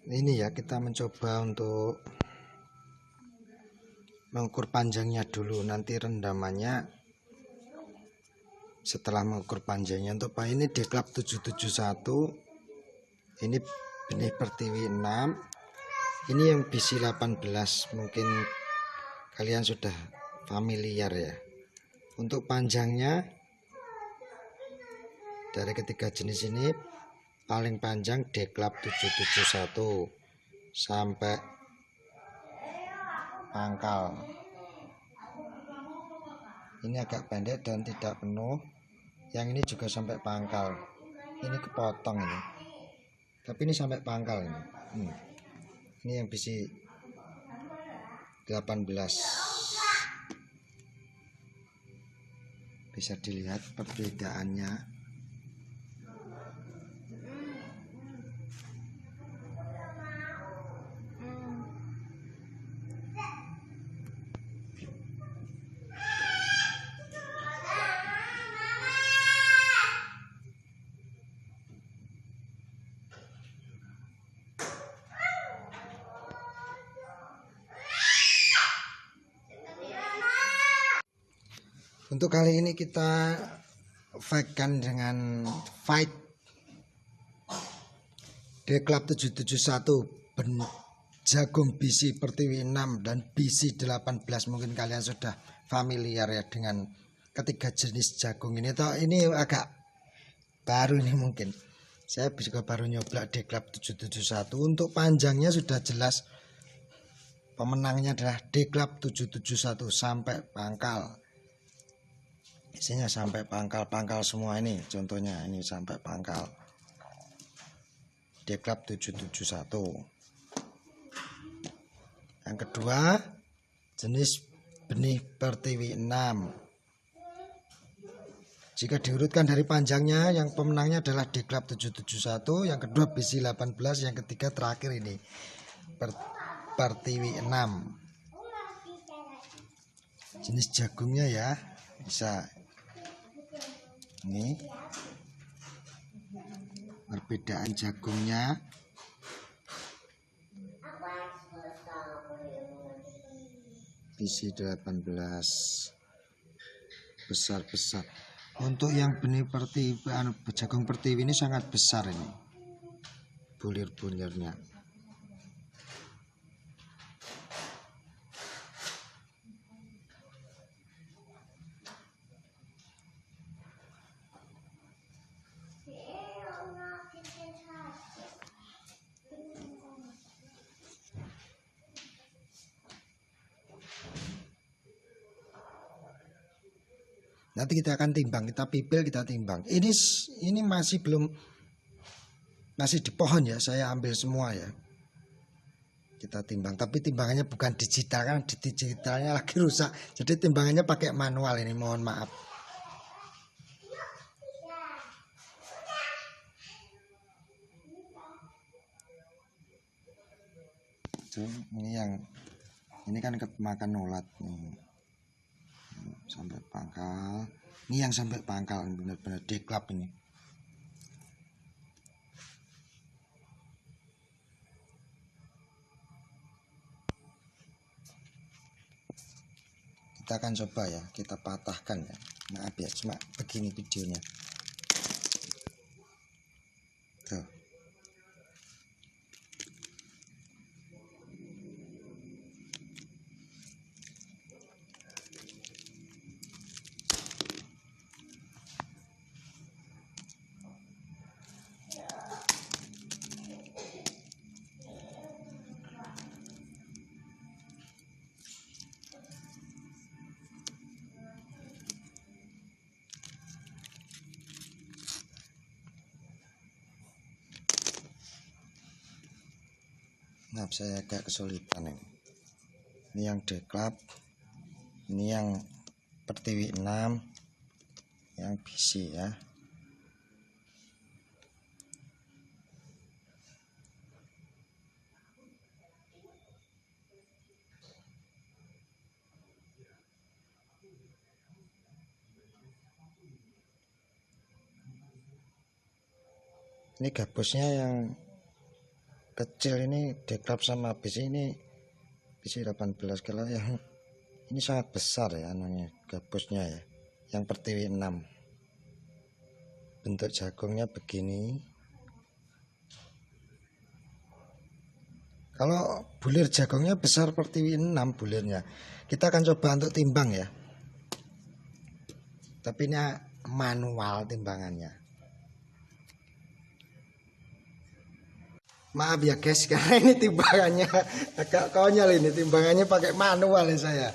Ini ya, kita mencoba untuk mengukur panjangnya dulu, nanti rendamannya setelah mengukur panjangnya. Untuk Pak ini Deklap 771, ini benih pertiwi 6, ini yang BC 18, mungkin kalian sudah familiar ya. Untuk panjangnya dari ketiga jenis ini paling panjang Deklap 771 sampai pangkal. Ini agak pendek dan tidak penuh. Yang ini juga sampai pangkal. Ini kepotong ini. Tapi ini sampai pangkal ini. Ini yang BC 18. Bisa dilihat perbedaannya. Untuk kali ini kita fake-kan dengan Fight Deklap 771 jagung BC pertiwi 6 dan BC 18. Mungkin kalian sudah familiar ya dengan ketiga jenis jagung ini. Toh ini agak baru ini, mungkin saya juga baru nyoba Deklap 771. Untuk panjangnya sudah jelas, pemenangnya adalah Deklap 771 sampai pangkal. Isinya sampai pangkal semua ini, contohnya ini sampai pangkal Deklap 771. Yang kedua jenis benih pertiwi 6. Jika diurutkan dari panjangnya, yang pemenangnya adalah Deklap 771, yang kedua BC 18, yang ketiga terakhir ini pertiwi 6. Jenis jagungnya ya, bisa ini perbedaan jagungnya. BC 18 besar-besar. Untuk yang benih pertiwi, jagung pertiwi ini sangat besar ini bulir-bulirnya. Nanti kita akan timbang, kita pipil, kita timbang. Ini masih di pohon ya, saya ambil semua ya. Kita timbang, tapi timbangannya bukan digital, kan digitalnya lagi rusak. Jadi timbangannya pakai manual ini, mohon maaf. Ini kan kemakan ulat nih. Sampai pangkal. Ini yang sampai pangkal, benar-benar Deklap ini. Kita akan coba ya, kita patahkan ya. Maaf ya, cuma begini videonya. Tuh. Nah, saya agak kesulitan ini. Ini yang Deklap, ini yang pertiwi 6, yang BC ya. Ini gabusnya yang terkecil ini deklap sama bisi ini bisi 18 kalau yang ini sangat besar ya anunya gabusnya ya, yang pertiwi 6. Bentuk jagungnya begini. Kalau bulir jagungnya besar pertiwi 6 bulirnya, kita akan coba untuk timbang ya, tapi ini manual timbangannya. Maaf ya guys, karena ini timbangannya agak konyol, ini timbangannya pakai manual ya saya.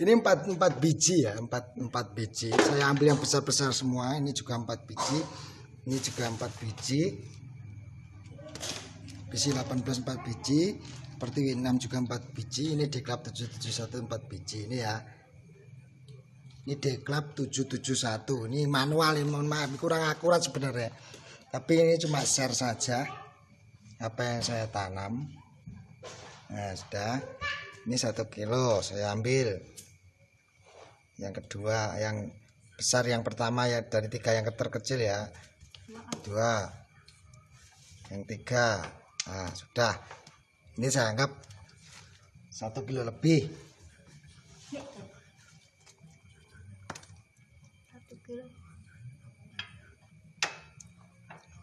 Ini 4 biji ya, 4 biji. Saya ambil yang besar-besar semua. Ini juga 4 biji. Ini juga 4 biji. Bisi 18 4 biji. Pertiwi 6 juga 4 biji. Ini deklap 771 4 biji ini ya. Ini deklap 771. Ini manual, ini mohon maaf kurang akurat sebenarnya. Tapi ini cuma share saja apa yang saya tanam. Nah, sudah. Ini 1 kilo saya ambil. Yang kedua, yang besar yang pertama ya, dari 3 yang terkecil ya. 2. Yang 3. Nah, sudah. Ini saya anggap 1 kilo lebih. 1 kilo.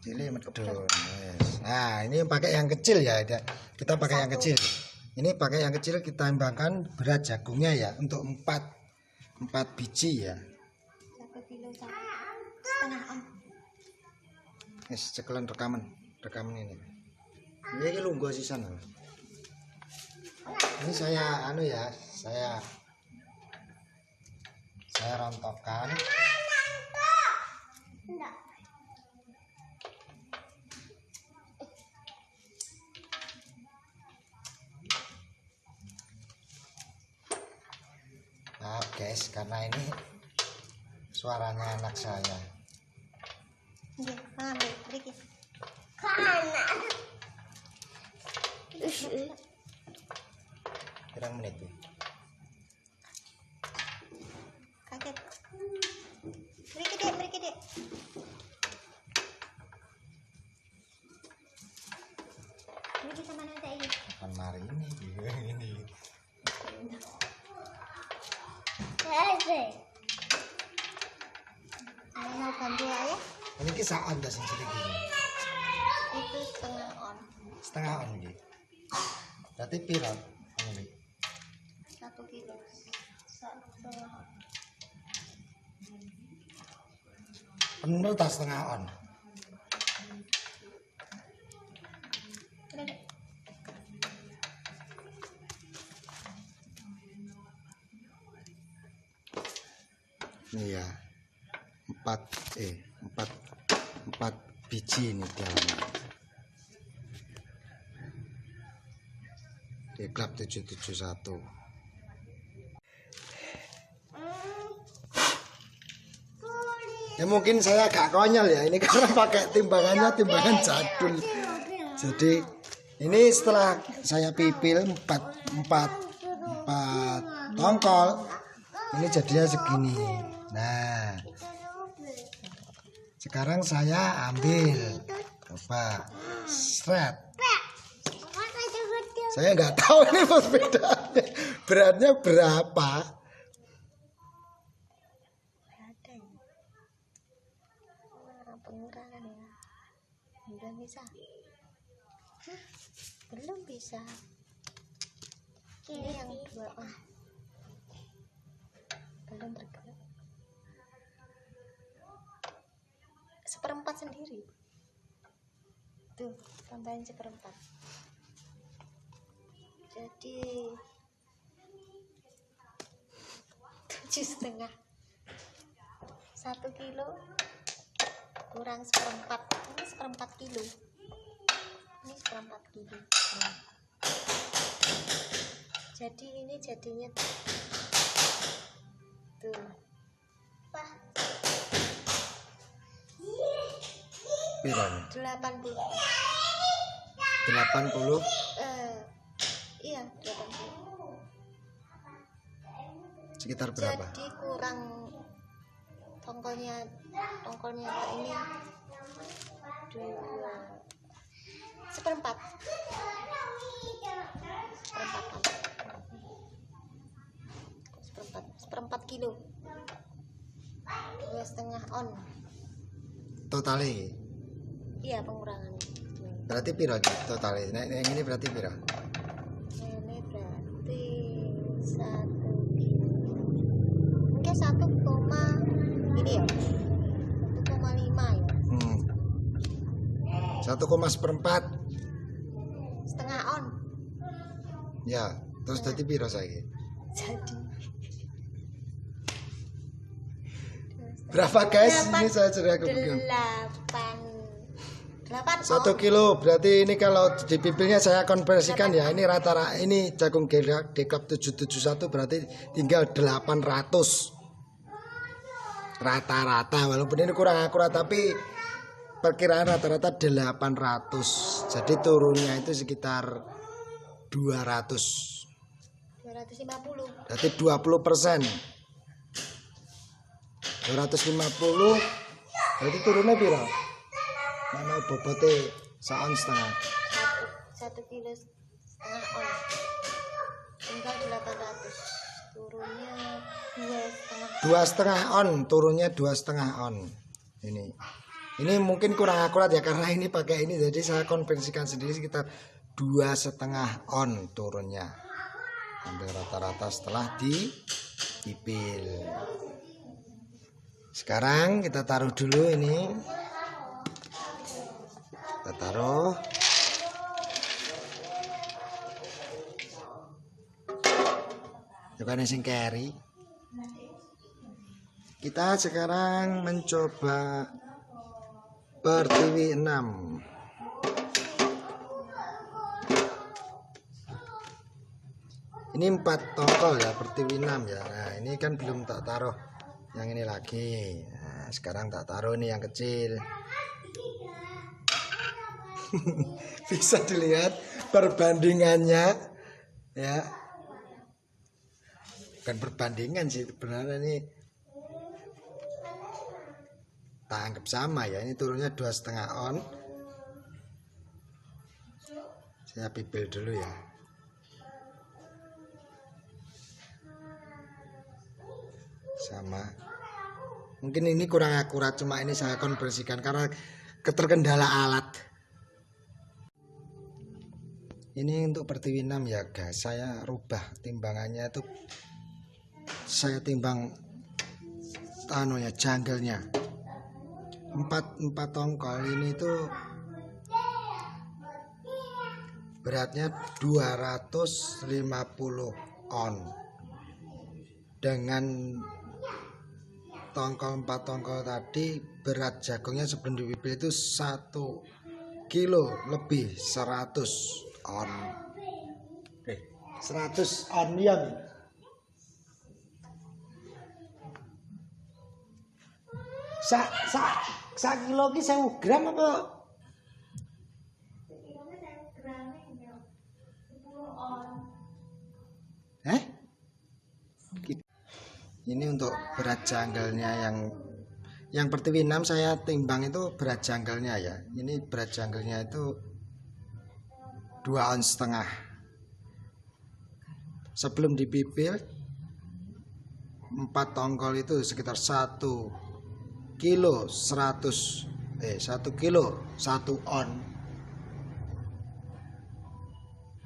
Cili medun. Yes. Nah, ini pakai yang kecil ya. Kita pakai yang kecil. Ini pakai yang kecil, kita timbangkan berat jagungnya ya untuk 4 biji ya. 1 kilo 1,5 on. Yes, cekelan rekaman ini. Ini lungguh sisan. Ini saya anu ya, saya rontokkan. Maaf guys, karena ini suaranya anak saya. Nggih, ambil mriki. Pirang menit tuh? Kaget. Mriki, Dek. Mriki sama nanti ini. Kapan mari ini? Mau bantu ayah? Ini kisah anda sendiri gini. Itu setengah on. Setengah on gitu. Berarti pirang? 1 kilo. 1,5 on. Penuh tak setengah on. Ini ya 4 biji ini dalamnya. Deklap 771. Ya mungkin saya agak konyol ya ini karena pakai timbangan jadul. Jadi ini setelah saya pipil 4 tongkol, ini jadinya segini. Nah, sekarang saya ambil, coba seret. Saya nggak tahu ini perbedaannya, beratnya berapa. Pengurangan ya. Belum bisa. Belum bisa. Ini yang 2 on. Belum bergerak. 1/4 sendiri. Tuh, tambahin 1/4. Jadi 7,5. 1 kilo kurang 1/4. Ini 1/4 kilo. Ini 1/4 kilo. Nah. Jadi ini jadinya tuh. Wah. Pirang? 80. 80. Iya, 80. Sekitar berapa? Jadi kurang tongkolnya ini 2 1/4. kilo 2,5 on. Totale. Iya pengurangannya. Berarti piro totale? Nek yang ini berarti piro? Ini berarti 1 kilo. Mungkin 1, ini ya 1,5 ya. 1,4 setengah on. ya. Terus dadi piro saiki? Jadi Berapa guys? Ini saya sudah kebukin. 8 1 kilo berarti ini kalau di pipilnya saya konversikan ya, ini rata-rata ini jagung dekap 771 berarti tinggal 800 rata-rata, walaupun ini kurang akurat tapi perkiraan rata-rata 800, jadi turunnya itu sekitar 250, 250. berarti 20%. 250 berarti turunnya piro? Mana bobotnya saon setengah? 1 kilo setengah on. Tinggal 800. Turunnya 2,5. 2,5 on, turunnya 2,5 on. Ini mungkin kurang akurat ya karena ini pakai ini, jadi saya konversikan sendiri sekitar 2,5 on turunnya. Hampir rata-rata setelah dipipil. Sekarang kita taruh dulu ini. Kita taruh. Bukan sing carry. Kita sekarang mencoba Pertiwi 6. Ini 4 tongkol ya, Pertiwi 6 ya. Nah, ini kan belum tak taruh yang ini lagi. Nah, sekarang tak taruh ini yang kecil. Bisa dilihat perbandingannya ya. Bukan perbandingan sih, sebenarnya ini tak anggap sama ya. Ini turunnya 2,5 on. Saya pipil dulu ya. Sama. Mungkin ini kurang akurat, cuma ini saya konversikan karena keterkendala alat. Ini untuk Pertiwi 6 ya guys, saya rubah timbangannya itu, saya timbang janggelnya 4 tongkol ini tuh beratnya 250 on, dengan tongkol 4 tongkol tadi berat jagungnya sebelum dipipil itu 1 kilo lebih, 100 on. 100 on ya. Sak kilo ki 1000 gram apa? Ini untuk berat janggalnya yang Pertiwi 6 saya timbang itu berat janggalnya ya. Ini berat janggalnya itu 2,5 ons. Sebelum dipipil 4 tongkol itu sekitar 1 kilo 1 kilo 1 on.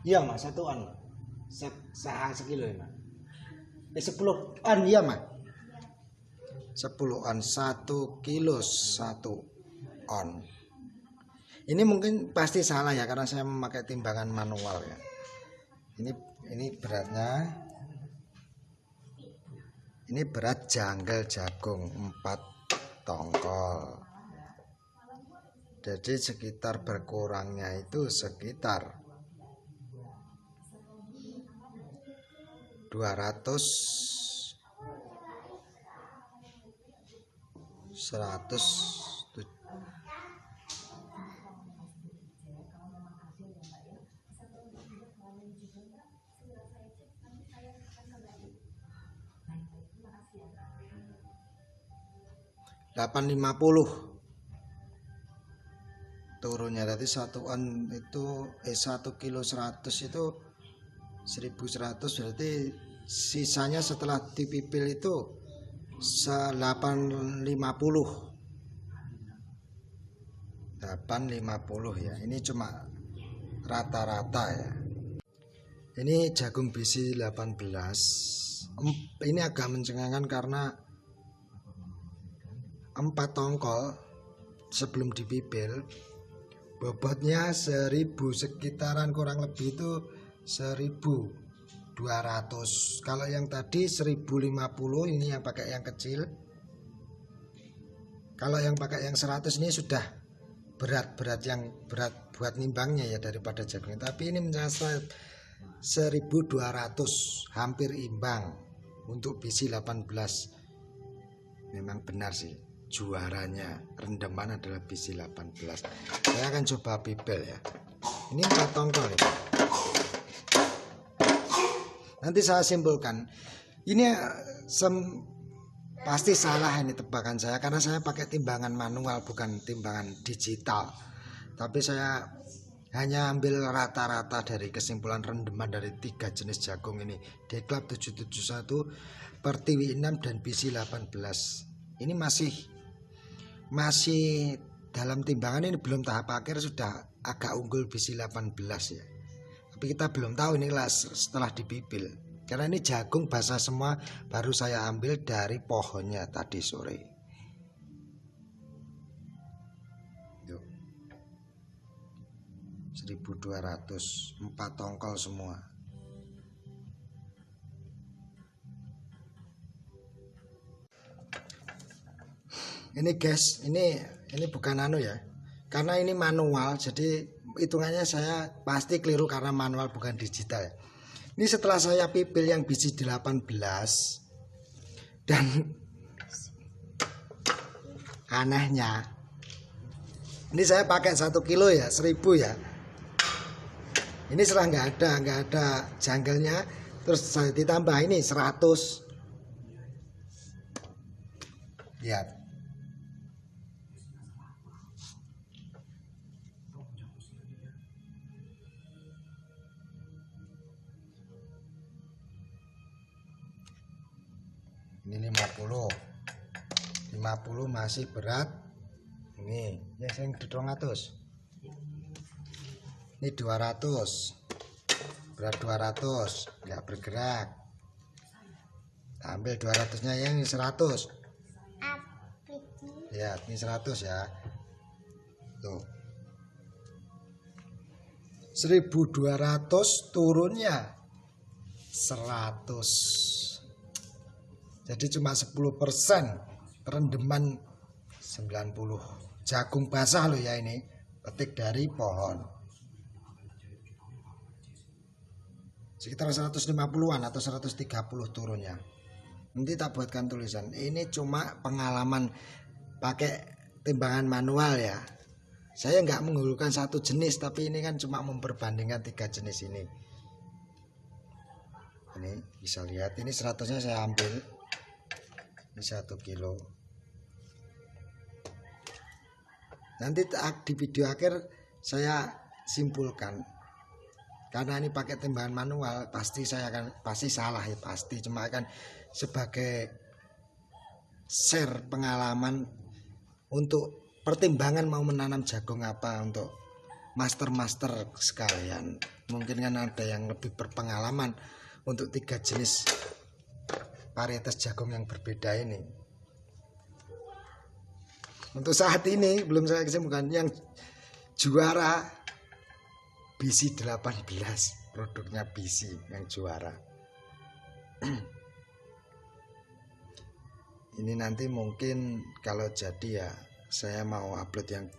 Iya mas, 1 on. Sekilo ya mas. 10 on ya mas. 10 on 1 kilo 1 on. Ini mungkin pasti salah ya karena saya memakai timbangan manual ya. Ini beratnya. Ini berat janggal jagung 4 tongkol. Jadi sekitar berkurangnya itu sekitar 850 turunnya, tadi 1 on itu 1 kilo 100 itu 1100, berarti sisanya setelah dipipil itu 850 ya. Ini cuma rata-rata ya. Ini jagung BC 18. Ini agak mencengangkan karena 4 tongkol sebelum dipipil bobotnya 1000, sekitaran kurang lebih itu 1200. Kalau yang tadi 1050, ini yang pakai yang kecil. Kalau yang pakai yang 100 ini sudah berat buat nimbangnya ya daripada jagung. Tapi ini mencapai 1200, hampir imbang untuk BC 18. Memang benar sih, juaranya rendaman adalah BC 18. Saya akan coba pipil ya. Ini 4 tongkol ya. Nanti saya simpulkan. Ini pasti salah ini tebakan saya, karena saya pakai timbangan manual bukan timbangan digital. Tapi saya hanya ambil rata-rata dari kesimpulan rendeman dari 3 jenis jagung ini, Declap 771, Pertiwi 6 dan BC 18. Ini masih dalam timbangan, ini belum tahap akhir, sudah agak unggul BC 18 ya. Tapi kita belum tahu inilah setelah dipipil. Karena ini jagung basah semua, baru saya ambil dari pohonnya tadi sore. Yuk. 1200, 4 tongkol semua. Ini guys, ini bukan anu ya. Karena ini manual, jadi hitungannya saya pasti keliru karena manual bukan digital ya. Ini setelah saya pipil yang BC 18 dan anehnya ini saya pakai 1 kilo ya, 1000 ya. Ini setelah nggak ada janggelnya, terus saya ditambah ini 100. Lihat. Ini 50 masih berat. Ini ya sing 200. Ini 200, berat 200, nggak bergerak. Ambil 200-nya yang ini 100. Ya, ini 100 ya. Tuh. 1200 turunnya 100. Jadi cuma 10%, rendeman 90. Jagung basah loh ya ini, petik dari pohon. Sekitar 150-an atau 130 turunnya. Nanti tak buatkan tulisan. Ini cuma pengalaman pakai timbangan manual ya. Saya nggak mengunggulkan satu jenis, tapi ini kan cuma memperbandingkan 3 jenis ini. Ini bisa lihat, ini 100-nya saya ambil. Ini 1 kilo. Nanti di video akhir saya simpulkan. Karena ini pakai timbangan manual, pasti salah ya, pasti. Cuma kan sebagai share pengalaman untuk pertimbangan mau menanam jagung apa untuk master sekalian. Mungkin kan ada yang lebih berpengalaman untuk 3 jenis varietas jagung yang berbeda ini. Untuk saat ini belum saya kesimpulan. Yang juara BC 18, produknya BC yang juara. Ini nanti mungkin kalau jadi ya saya mau upload yang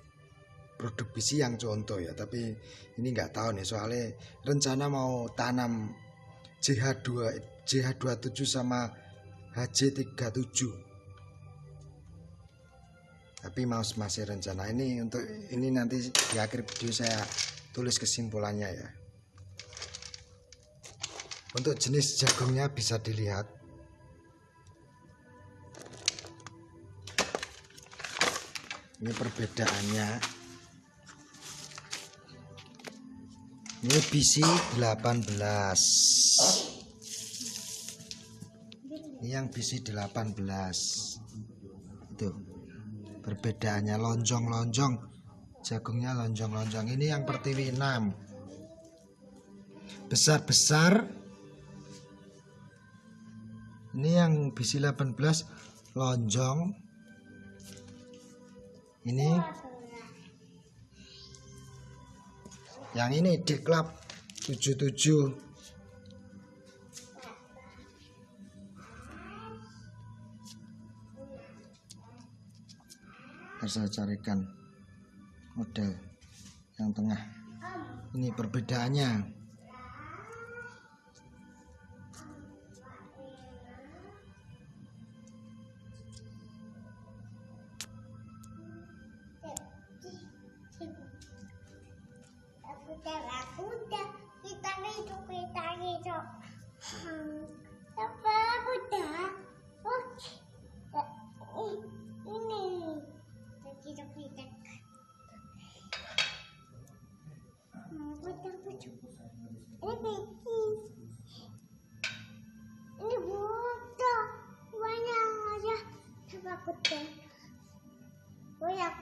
produk BC yang contoh ya, tapi ini nggak tahu nih, soalnya rencana mau tanam JH27 sama HJ37, tapi masih rencana. Ini untuk ini nanti di akhir video saya tulis kesimpulannya ya. Untuk jenis jagungnya bisa dilihat. Ini perbedaannya. Ini BC 18. Ini yang bisi 18. Itu perbedaannya, lonjong-lonjong, jagungnya lonjong-lonjong. Ini yang Pertiwi 6 besar-besar. Ini yang bisi 18 lonjong. Ini yang ini Deklap 77. Saya carikan model yang tengah. Ini perbedaannya.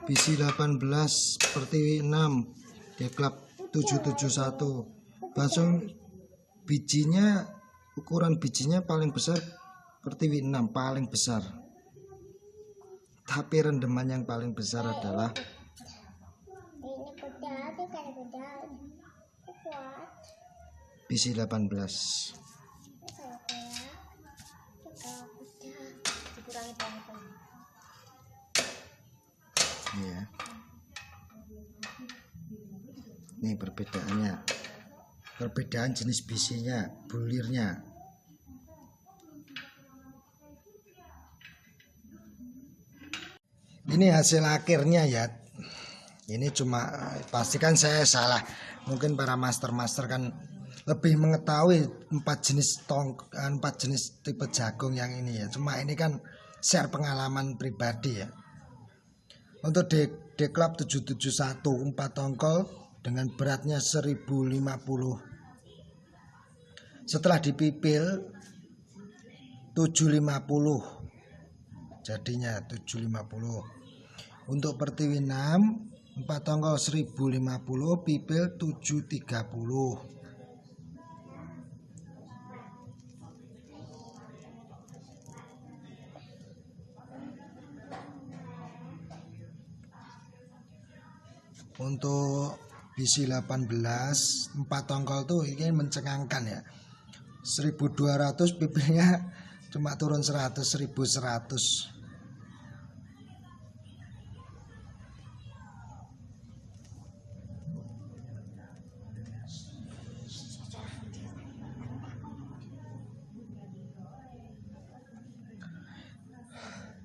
Bisi 18 Pertiwi 6 Deklap 771. Langsung bijinya, ukuran bijinya paling besar Pertiwi 6 paling besar. Tapi rendeman yang paling besar adalah bisi 18. Ya. Ini perbedaannya. Perbedaan jenis bisinya, bulirnya. Ini hasil akhirnya ya. Ini cuma pastikan saya salah. Mungkin para master-master kan lebih mengetahui 4 jenis tipe jagung yang ini ya. Cuma ini kan share pengalaman pribadi ya. Untuk Deklap 771 4 tongkol dengan beratnya 1050. Setelah dipipil 750. Jadinya 750. Untuk Pertiwi 6 4 tongkol 1050, pipil 730. Untuk bisi 18 4 tongkol tuh ini mencengangkan ya. 1200, pipilnya cuma turun 100, 1100.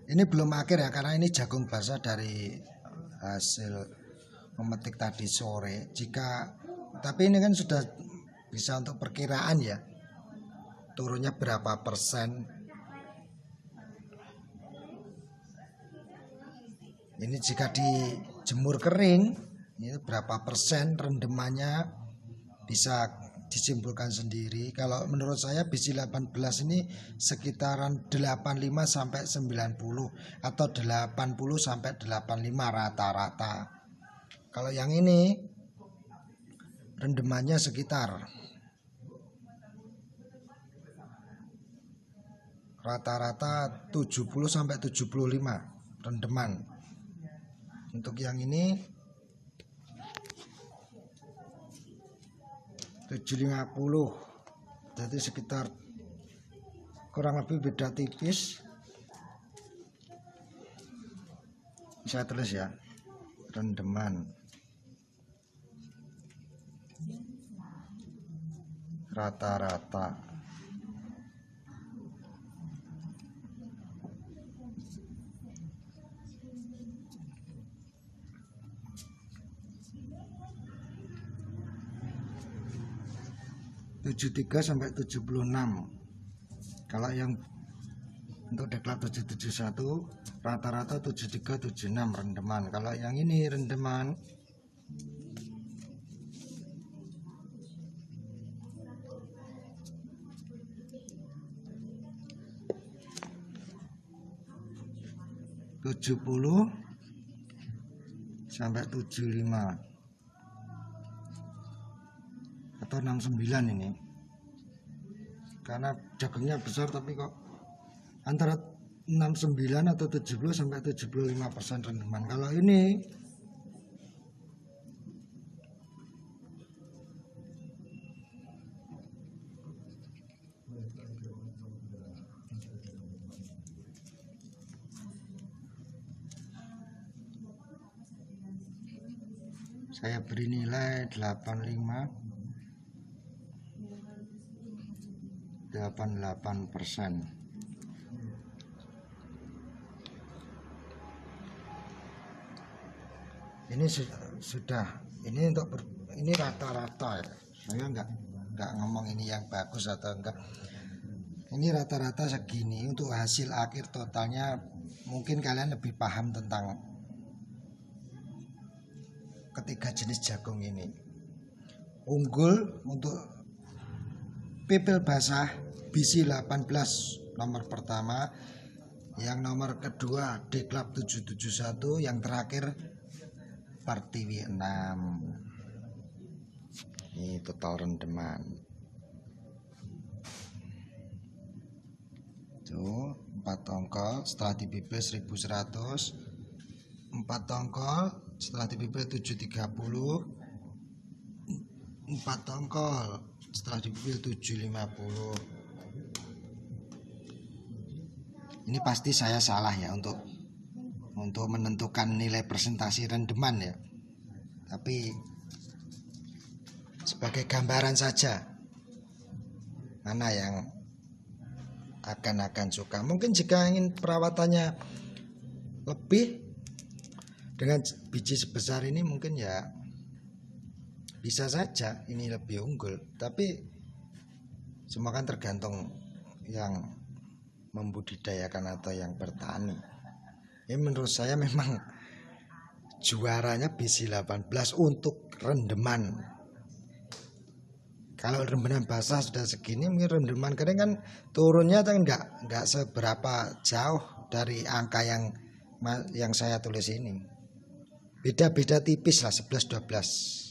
Ini belum akhir ya, karena ini jagung basah dari hasil memetik tadi sore. Tapi ini kan sudah bisa untuk perkiraan ya, turunnya berapa persen. Ini jika dijemur kering, ini berapa persen rendemannya bisa disimpulkan sendiri. Kalau menurut saya bisi 18 ini sekitaran 85 sampai 90 atau 80 sampai 85 rata-rata. Kalau yang ini rendemannya sekitar rata-rata 70 sampai 75 rendeman. Untuk yang ini 750. Jadi sekitar kurang lebih beda tipis. Saya tulis ya, rendeman rata-rata. (73 sampai 76). Kalau yang untuk Deklap 771 rata-rata 73 76 rendeman. Kalau yang ini rendeman 70 sampai 75 atau 69 ini, karena jagungnya besar tapi kok antara 69 atau 70 sampai 75% rendeman. Kalau ini saya beri nilai 88%. Ini sudah ini untuk ini rata-rata ya. Saya nggak ngomong ini yang bagus atau enggak. Ini rata-rata segini. Untuk hasil akhir totalnya mungkin kalian lebih paham tentang ketiga jenis jagung ini. Unggul untuk pipil basah BC 18 nomor pertama, yang nomor kedua Deklap 771, yang terakhir Pertiwi 6. Ini total rendeman. Tuh 4 tongkol setelah dipipil 1100, 4 tongkol setelah dipipil 730, 4 tongkol setelah dipipil 750. Ini pasti saya salah ya untuk menentukan nilai presentasi rendeman ya, tapi sebagai gambaran saja mana yang akan suka. Mungkin jika ingin perawatannya lebih dengan biji sebesar ini, mungkin ya bisa saja ini lebih unggul, tapi semua kan tergantung yang membudidayakan atau yang bertani. Ini menurut saya memang juaranya BC 18 untuk rendeman. Kalau rendeman basah sudah segini, mungkin rendeman kering kan turunnya kan nggak seberapa jauh dari angka yang saya tulis ini. Beda-beda tipis lah, 11-12.